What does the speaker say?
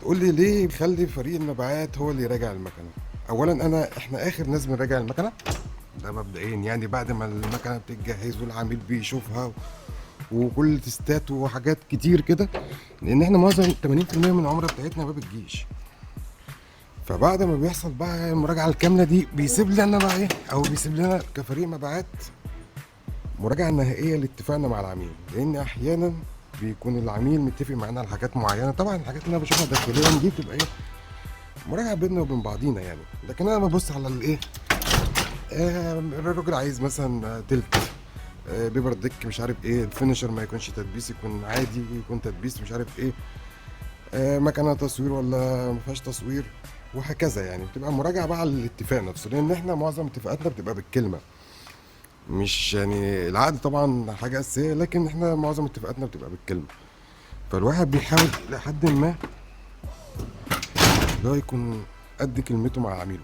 تقول لي ليه بيخلي فريق المبيعات هو اللي يراجع المكنه؟ اولا احنا اخر ناس بنراجع المكنه، ده مبدئيا يعني بعد ما المكنه بتتجهز والعميل بيشوفها وكل تستات وحاجات كتير كده، لان احنا معظم 80% من العمره بتاعتنا ما بتجيش. فبعد ما بيحصل بقى المراجعه الكامله دي بيسيب لنا بقى ايه، او بيسيب لنا كفريق مبيعات مراجعه نهائيه لاتفاقنا مع العميل، لان احيانا بيكون العميل متفق معانا على حاجات معينه. طبعا الحاجات اللي انا بشوفها داخليا دي بتبقى ايه، مراجعه بيننا وبين بعضينا يعني. لكن انا ببص على الايه، الراجل عايز مثلا تلت، بيبر ديك مش عارف ايه، الفينشر ما يكونش تدبيس، يكون عادي، يكون تدبيس مش عارف ايه، مكنه تصوير ولا ما فيهاش تصوير، وهكذا يعني. بتبقى مراجعه بقى على الاتفاق نفسه، لان احنا معظم اتفاقاتنا بتبقى بالكلمه، مش يعني العقد طبعا حاجه اساسيه، لكن احنا معظم اتفاقاتنا بتبقى بالكلمه. فالواحد بيحاول لحد ما اللي هو يكون قد كلمته مع عميله.